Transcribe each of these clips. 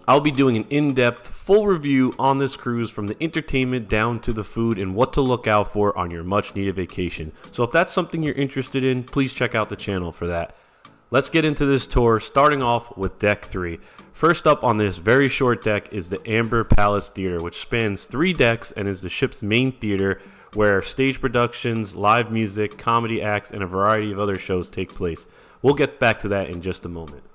I'll be doing an in-depth, full review on this cruise from the entertainment down to the food and what to look out for on your much-needed vacation. So if that's something you're interested in, please check out the channel for that. Let's get into this tour, starting off with Deck 3. First up on this very short deck is the Amber Palace Theater, which spans 3 decks and is the ship's main theater, where stage productions, live music, comedy acts, and a variety of other shows take place. We'll get back to that in just a moment.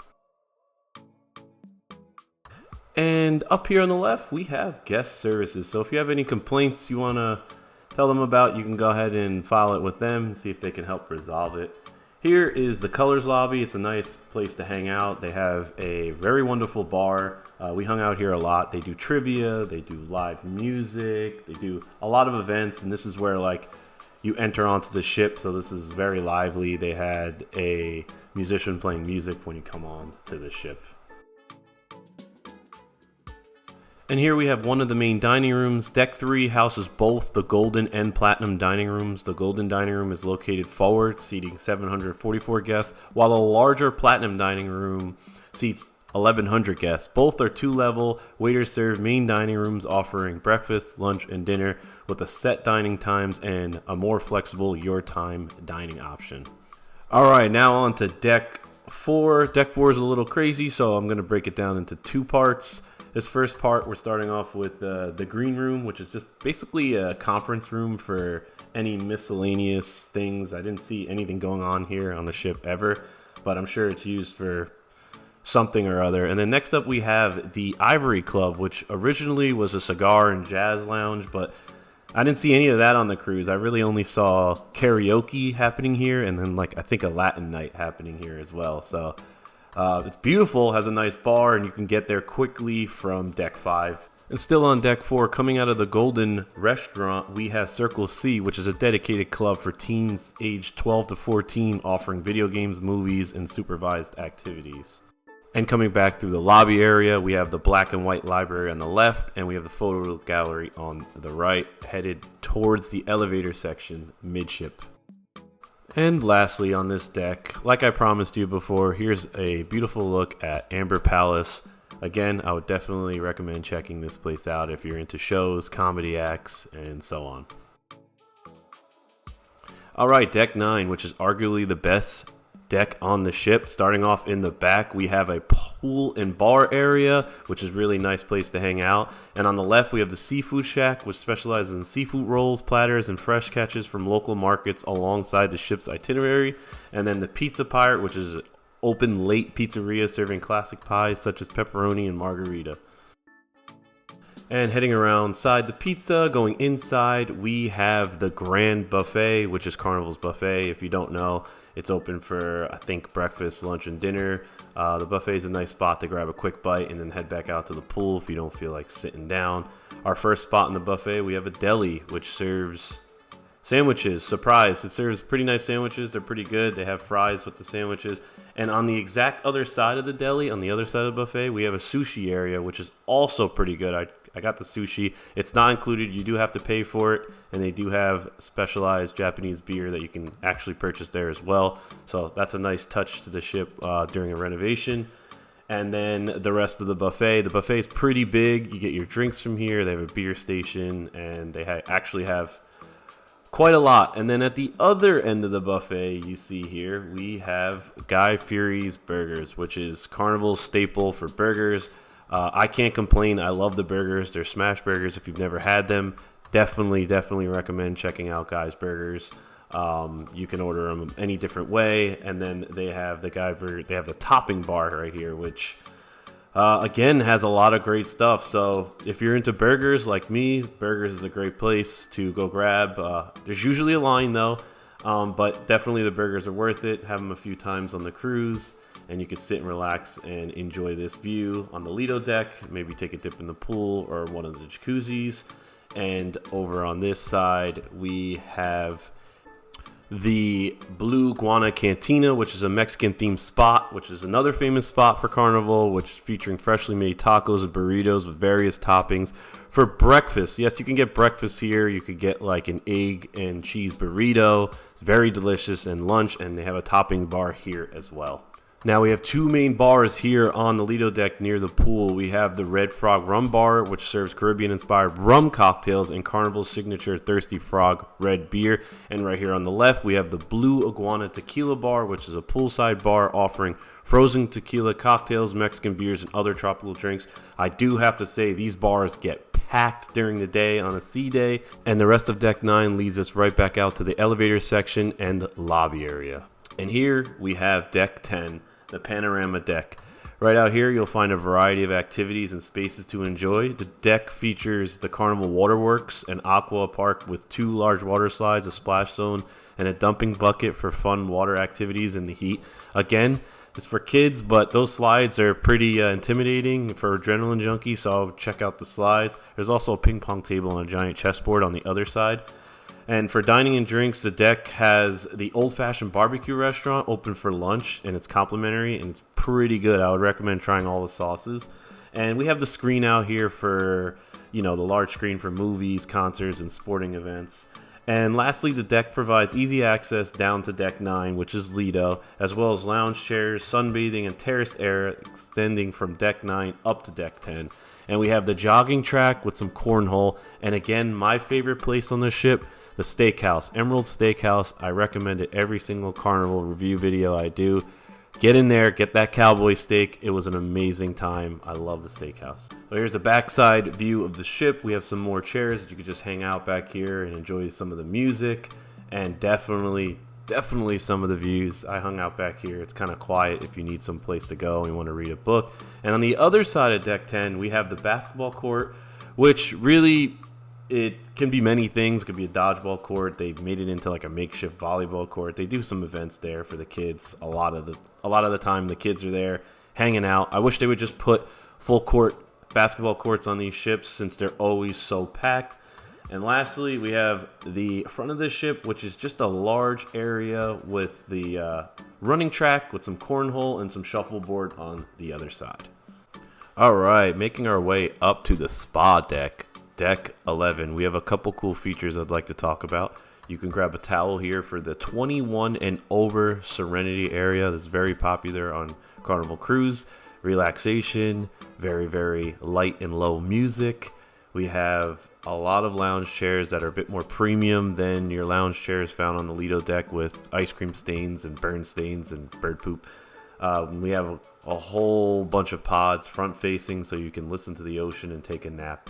And up here on the left, we have guest services. So if you have any complaints you want to tell them about, you can go ahead and file it with them and see if they can help resolve it. Here is the Colors Lobby. It's a nice place to hang out. They have a very wonderful bar. We hung out here a lot. They do trivia, they do live music, they do a lot of events, and this is where like you enter onto the ship, so this is very lively. They had a musician playing music when you come on to the ship. And here we have one of the main dining rooms. Deck 3 houses both the Golden and Platinum dining rooms. The Golden dining room is located forward, seating 744 guests, while a larger Platinum dining room seats 1,100 guests. Both are 2-level, waiter-served main dining rooms offering breakfast, lunch, and dinner with a set dining times and a more flexible your time dining option. All right, now on to Deck 4. Deck 4 is a little crazy, so I'm going to break it down into 2 parts. This first part, we're starting off with the green room, which is just basically a conference room for any miscellaneous things. I didn't see anything going on here on the ship ever, but I'm sure it's used for something or other. And then next up we have the Ivory Club, which originally was a cigar and jazz lounge, but I didn't see any of that on the cruise. I really only saw karaoke happening here, and then like I think a Latin night happening here as well. So it's beautiful, has a nice bar, and you can get there quickly from Deck 5. And still on Deck 4, coming out of the Golden Restaurant, we have Circle C, which is a dedicated club for teens aged 12 to 14, offering video games, movies, and supervised activities. And coming back through the lobby area, we have the black and white library on the left, and we have the photo gallery on the right, headed towards the elevator section midship. And lastly on this deck, like I promised you before, here's a beautiful look at Amber Palace. Again, I would definitely recommend checking this place out if you're into shows, comedy acts, and so on. Alright, Deck 9, which is arguably the best deck on the ship. Starting off in the back, we have a pool and bar area, which is a really nice place to hang out. And on the left, we have the Seafood Shack, which specializes in seafood rolls, platters, and fresh catches from local markets alongside the ship's itinerary. And then the Pizza Pirate, which is an open late pizzeria serving classic pies such as pepperoni and margarita. And heading around side the pizza, going inside, we have the Grand Buffet, which is Carnival's buffet. If you don't know, it's open for, I think, breakfast, lunch, and dinner. The buffet is a nice spot to grab a quick bite and then head back out to the pool if you don't feel like sitting down. Our first spot in the buffet, we have a deli, which serves sandwiches. Surprise, it serves pretty nice sandwiches. They're pretty good. They have fries with the sandwiches. And on the exact other side of the deli, on the other side of the buffet, we have a sushi area, which is also pretty good. I got the sushi. It's not included. You do have to pay for it, and they do have specialized Japanese beer that you can actually purchase there as well. So that's a nice touch to the ship during a renovation. And then the rest of the buffet. The buffet is pretty big. You get your drinks from here. They have a beer station, and they actually have quite a lot. And then at the other end of the buffet, you see here, we have Guy Fieri's Burgers, which is Carnival's staple for burgers. I can't complain. I love the burgers. They're smash burgers. If you've never had them, definitely recommend checking out Guy's Burgers. You can order them any different way, and then they have the Guy Burger. They have the topping bar right here, which again has a lot of great stuff. So if you're into burgers like me, Burgers is a great place to go grab. There's usually a line though, but definitely the burgers are worth it. Have them a few times on the cruise, and you can sit and relax and enjoy this view on the Lido deck. Maybe take a dip in the pool or one of the jacuzzis. And over on this side, we have the Blue Guana Cantina, which is a Mexican-themed spot, which is another famous spot for Carnival, which is featuring freshly made tacos and burritos with various toppings. For breakfast, yes, you can get breakfast here. You could get like an egg and cheese burrito. It's very delicious. And lunch, and they have a topping bar here as well. Now we have two main bars here on the Lido deck near the pool. We have the Red Frog Rum Bar, which serves Caribbean-inspired rum cocktails and Carnival's signature Thirsty Frog red beer. And right here on the left, we have the Blue Iguana Tequila Bar, which is a poolside bar offering frozen tequila cocktails, Mexican beers, and other tropical drinks. I do have to say these bars get packed during the day on a sea day, and the rest of Deck 9 leads us right back out to the elevator section and lobby area. And here we have Deck 10. The panorama deck. Right out here, you'll find a variety of activities and spaces to enjoy. The deck features the Carnival Waterworks, an aqua park with 2 large water slides, a splash zone, and a dumping bucket for fun water activities in the heat. Again, it's for kids, but those slides are pretty intimidating for adrenaline junkies, so I'll check out the slides. There's also a ping pong table and a giant chessboard on the other side. And for dining and drinks, the deck has the old-fashioned barbecue restaurant open for lunch, and it's complimentary, and it's pretty good. I would recommend trying all the sauces. And we have the screen out here for, the large screen for movies, concerts, and sporting events. And lastly, the deck provides easy access down to Deck 9, which is Lido, as well as lounge chairs, sunbathing, and terraced area extending from Deck 9 up to Deck 10. And we have the jogging track with some cornhole. And again, my favorite place on the ship, the steakhouse, Emerald Steakhouse. I recommend it every single Carnival review video I do. Get in there, get that cowboy steak. It was an amazing time. I love the steakhouse. So here's a backside view of the ship. We have some more chairs that you could just hang out back here and enjoy some of the music, and definitely some of the views. I hung out back here. It's kind of quiet if you need some place to go and you want to read a book. And on the other side of Deck 10, we have the basketball court, which really, it can be many things. It could be a dodgeball court. They've made it into like a makeshift volleyball court. They do some events there for the kids. A lot of the time the kids are there hanging out. I wish they would just put full court basketball courts on these ships since they're always so packed. And lastly, we have the front of the ship, which is just a large area with the running track with some cornhole and some shuffleboard on the other side. All right, making our way up to the spa deck. Deck 11. We have a couple cool features I'd like to talk about. You can grab a towel here for the 21 and over Serenity area. That's very popular on Carnival Cruise. Relaxation, very, very light and low music. We have a lot of lounge chairs that are a bit more premium than your lounge chairs found on the Lido deck with ice cream stains and burn stains and bird poop. We have a whole bunch of pods front facing so you can listen to the ocean and take a nap.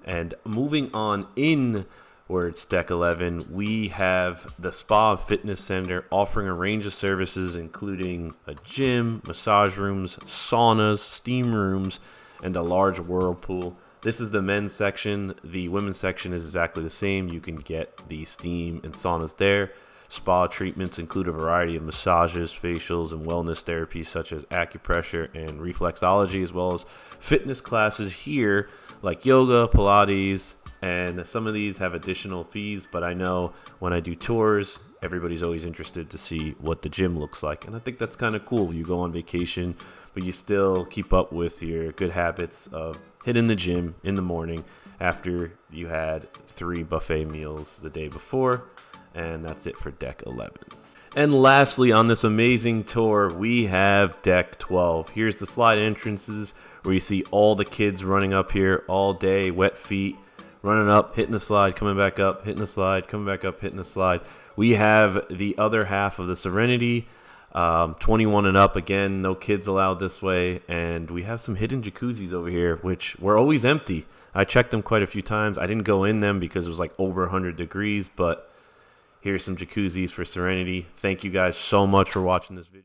And moving on inwards, Deck 11, we have the Spa Fitness Center offering a range of services including a gym, massage rooms, saunas, steam rooms, and a large whirlpool. This is the men's section. The women's section is exactly the same. You can get the steam and saunas there. Spa treatments include a variety of massages, facials, and wellness therapies such as acupressure and reflexology, as well as fitness classes here like yoga, Pilates, and some of these have additional fees, but I know when I do tours, everybody's always interested to see what the gym looks like, and I think that's kind of cool. You go on vacation, but you still keep up with your good habits of hitting the gym in the morning after you had 3 buffet meals the day before. And that's it for Deck 11. And lastly, on this amazing tour, we have Deck 12. Here's the slide entrances where you see all the kids running up here all day, wet feet, running up, hitting the slide, coming back up, hitting the slide, coming back up, hitting the slide. We have the other half of the Serenity, 21 and up. Again, no kids allowed this way. And we have some hidden jacuzzis over here, which were always empty. I checked them quite a few times. I didn't go in them because it was like over 100 degrees, but here's some jacuzzis for Serenity. Thank you guys so much for watching this video.